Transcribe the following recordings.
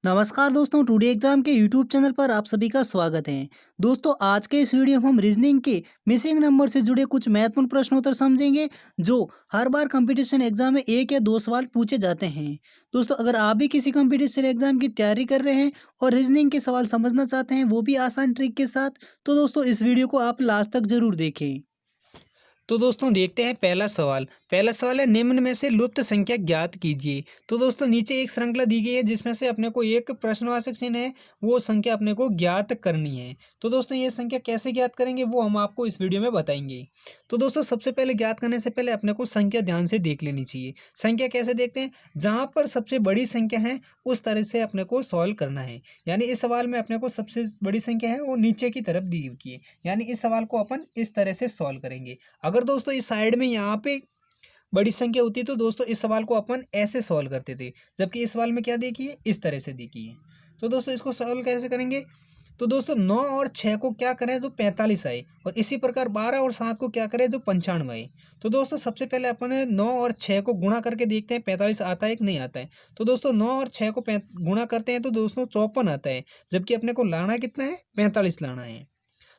नमस्कार दोस्तों, today exam के यूट्यूब चैनल पर आप सभी का स्वागत है। दोस्तों, आज के इस वीडियो में हम रीजनिंग के मिसिंग नंबर से जुड़े कुछ महत्वपूर्ण प्रश्नोत्तर समझेंगे जो हर बार कंपटीशन एग्जाम में एक या दो सवाल पूछे जाते हैं। दोस्तों, अगर आप भी किसी कंपटीशन एग्जाम की तैयारी कर रहे हैं और रीजनिंग के सवाल समझना चाहते हैं, वो भी आसान ट्रिक के साथ, तो दोस्तों इस वीडियो को आप लास्ट तक जरूर देखें। तो दोस्तों देखते हैं पहला सवाल है, निम्न में से लुप्त संख्या ज्ञात कीजिए। तो दोस्तों नीचे एक श्रृंखला दी गई है जिसमें से अपने को एक प्रश्नवाचक चिन्ह है, वो संख्या अपने को ज्ञात करनी है। तो दोस्तों ये संख्या कैसे ज्ञात करेंगे वो हम आपको इस वीडियो में बताएंगे। तो दोस्तों सबसे पहले ज्ञात करने से पहले अपने को संख्या ध्यान से देख लेनी चाहिए। संख्या कैसे देखते हैं, जहाँ पर सबसे बड़ी संख्या है उस तरह से अपने को सॉल्व करना है। यानी इस सवाल में अपने को सबसे बड़ी संख्या है वो नीचे की तरफ दी हुई है, यानी इस सवाल को अपन इस तरह से सॉल्व करेंगे। अगर दोस्तों इस साइड में यहाँ पे बड़ी संख्या होती है तो दोस्तों इस सवाल को अपन ऐसे सॉल्व करते थे, जबकि इस सवाल में क्या देखिए इस तरह से देखिए। तो दोस्तों इसको सॉल्व कैसे करेंगे, तो दोस्तों 9 और 6 को क्या करें तो 45 आए, और इसी प्रकार 12 और 7 को क्या करें तो 95 आए। तो दोस्तों सबसे पहले अपन 9 और 6 को गुणा करके देखते हैं 45 आता है कि नहीं आता है। तो दोस्तों 9 और 6 को गुणा करते हैं तो दोस्तों 54 आता है, जबकि अपने को लाना कितना है 45 लाना है।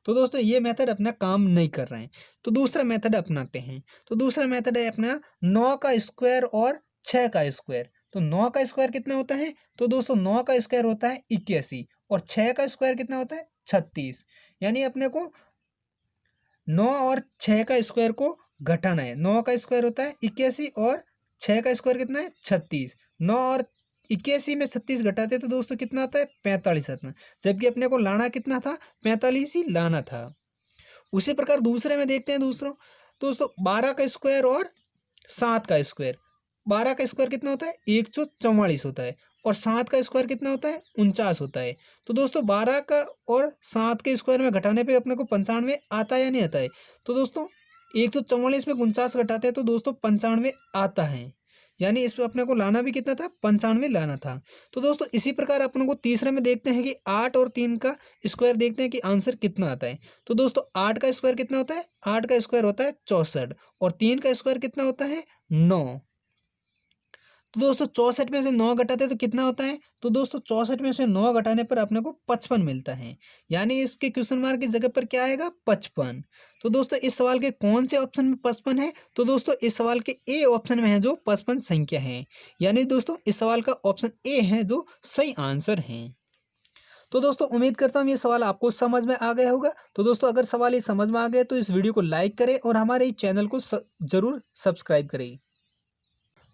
तो दोस्तों ये मेथड अपना काम नहीं कर रहा है, तो दूसरा मेथड अपनाते हैं। तो दूसरा मेथड है अपना 9 का स्क्वायर और 6 का स्क्वायर। तो 9 का स्क्वायर कितना होता है, तो दोस्तों 9 का स्क्वायर होता है 81, और 6 का स्क्वायर कितना होता है 36। यानी अपने को 9 और 6 का स्क्वायर को घटाना है। 9 का स्क्वायर होता है 81 और 6 का स्क्वायर कितना है 36। 9 और 81 में 36 घटाते तो दोस्तों कितना आता है 45 आता है, जबकि अपने को लाना कितना था 45 ही लाना था। उसी प्रकार दूसरे में देखते हैं दोस्तों 12 का स्क्वायर और 7 का स्क्वायर। 12 का स्क्वायर कितना होता है 144 होता है, और 7 का स्क्वायर कितना होता है 49 होता है। तो दोस्तों 12 का और 7 के स्क्वायर में घटाने पे अपने को 95 आता है या नहीं आता है। तो दोस्तों 144 में 49 घटाते हैं तो दोस्तों 95 आता है, यानी इस पे अपने को लाना भी कितना था 95 लाना था। तो दोस्तों इसी प्रकार अपने को तीसरे में देखते हैं कि 8 और 3 का स्क्वायर देखते हैं कि आंसर कितना आता है। तो दोस्तों 8 का स्क्वायर कितना होता है, 8 का स्क्वायर होता है 64, और 3 का स्क्वायर कितना होता है 9। तो दोस्तों 64 में से 9 घटाते तो कितना होता है, तो दोस्तों 64 में से 9 घटाने पर अपने को 55 मिलता है, यानी इसके क्वेश्चन मार्क की जगह पर क्या आएगा 55। तो दोस्तों इस सवाल के कौन से ऑप्शन में 55 है, तो दोस्तों इस सवाल के ए ऑप्शन में है जो 55 संख्या है, यानी दोस्तों इस सवाल का ऑप्शन ए है जो सही आंसर है। तो दोस्तों उम्मीद करता हूँ ये सवाल आपको समझ में आ गया होगा। तो दोस्तों अगर सवाल ये समझ में आ गया तो इस वीडियो को लाइक करें और हमारे इस चैनल को जरूर सब्सक्राइब करें।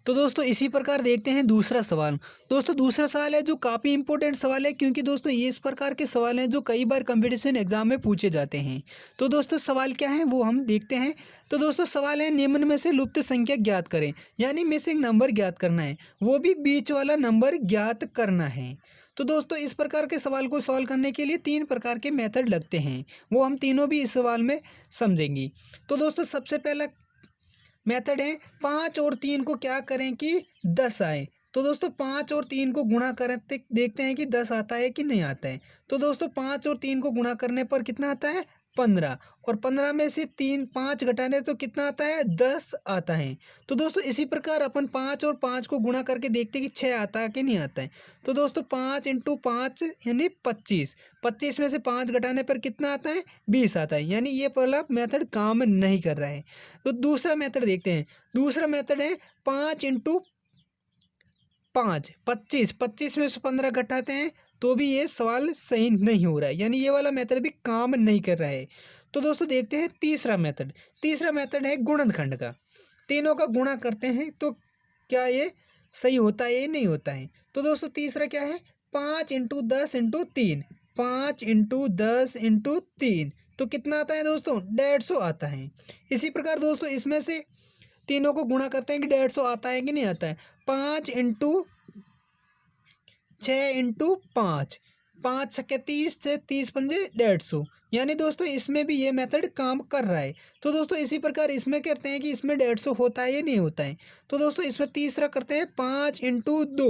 तो दोस्तों इसी प्रकार देखते हैं दूसरा सवाल। दोस्तों दूसरा सवाल है जो काफ़ी इंपॉर्टेंट सवाल है, क्योंकि दोस्तों ये इस प्रकार के सवाल हैं जो कई बार कंपटीशन एग्जाम में पूछे जाते हैं। तो दोस्तों सवाल क्या है वो हम देखते हैं। तो दोस्तों सवाल है, निम्न में से लुप्त संख्या ज्ञात करें, यानी मिसिंग नंबर ज्ञात करना है, वो भी बीच वाला नंबर ज्ञात करना है। तो दोस्तों इस प्रकार के सवाल को सॉल्व करने के लिए 3 प्रकार के मेथड लगते हैं, वो हम तीनों भी इस सवाल में समझेंगे। तो दोस्तों सबसे पहला मेथड है 5 और 3 को क्या करें कि 10 आए। तो दोस्तों 5 और 3 को गुणा करते देखते हैं कि 10 आता है कि नहीं आता है। तो दोस्तों 5 और 3 को गुणा करने पर कितना आता है 15, और 15 में से 5 घटाने तो कितना आता है 10 आता है। तो दोस्तों इसी प्रकार अपन 5 और 5 को गुणा करके देखते हैं कि 6 आता है कि नहीं आता है। तो दोस्तों 5 × 5 यानी 25, 25 में से 5 घटाने पर कितना आता है 20 आता है, यानी ये पहला मेथड काम नहीं कर रहा है। तो दूसरा मेथड देखते हैं। दूसरा मेथड है 5 × 5 25, 25 में से 15 घटाते हैं तो भी ये सवाल सही नहीं हो रहा है, यानी ये वाला मेथड भी काम नहीं कर रहा है। तो दोस्तों देखते हैं तीसरा मेथड। तीसरा मेथड है गुणनखंड का। तीनों का गुणा करते हैं तो क्या ये सही होता है या नहीं होता है। तो दोस्तों तीसरा क्या है 5 × 10 × 3, 5 × 10 × 3, तो कितना आता है दोस्तों 150 आता है। इसी प्रकार दोस्तों इसमें से तीनों को गुणा करते हैं कि 150 आता है कि नहीं आता है। 5 × 6 × 5, 5 छक्के 30 से 30 पंजे 150, यानी दोस्तों इसमें भी ये मेथड काम कर रहा है। तो दोस्तों इसी प्रकार इसमें करते हैं कि इसमें 150 होता है या नहीं होता है। तो दोस्तों इसमें तीसरा करते हैं 5 × 2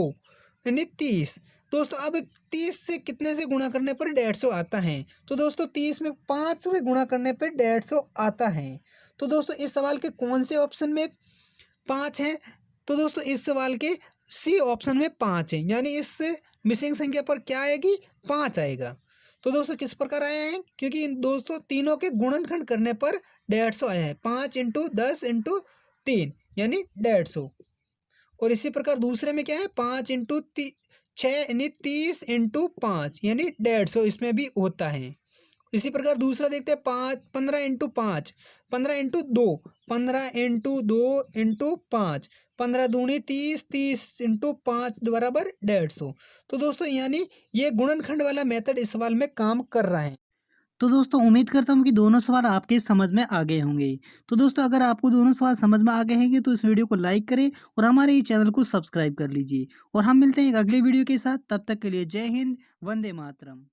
यानी 30। दोस्तों अब 30 से कितने से गुणा करने पर 150 आता है। तो दोस्तों 30 में 5 से गुणा करने पर 150 आता है। तो दोस्तों इस सवाल के कौन से ऑप्शन में 5 हैं, तो दोस्तों इस सवाल के सी ऑप्शन में 5 है, यानी इस मिसिंग संख्या पर क्या आएगी? 5 आएगा। तो दोस्तों किस प्रकार आया है? क्योंकि इन दोस्तों तीनों के गुणनखंड करने पर 150 आया है। 5 × 10 × 3 यानी 150। और इसी प्रकार दूसरे में क्या है? 5 × 6 यानी 30 × 5 यानी 150 इसमें भी होता है। इसी प्रकार दूसरा देखते हैं 15 × 5 15 × 2 15 × 2 × 5 15 दूनी 30 30 × 5 बराबर 150। तो दोस्तों यानी ये गुणनखंड वाला मेथड इस सवाल में काम कर रहा है। तो दोस्तों उम्मीद करता हूँ कि दोनों सवाल आपके समझ में आ गए होंगे। तो दोस्तों अगर आपको दोनों सवाल समझ में आ गए हैं तो इस वीडियो को लाइक करें और हमारे ये चैनल को सब्सक्राइब कर लीजिए। और हम मिलते हैं एक अगले वीडियो के साथ, तब तक के लिए जय हिंद, वंदे मातरम।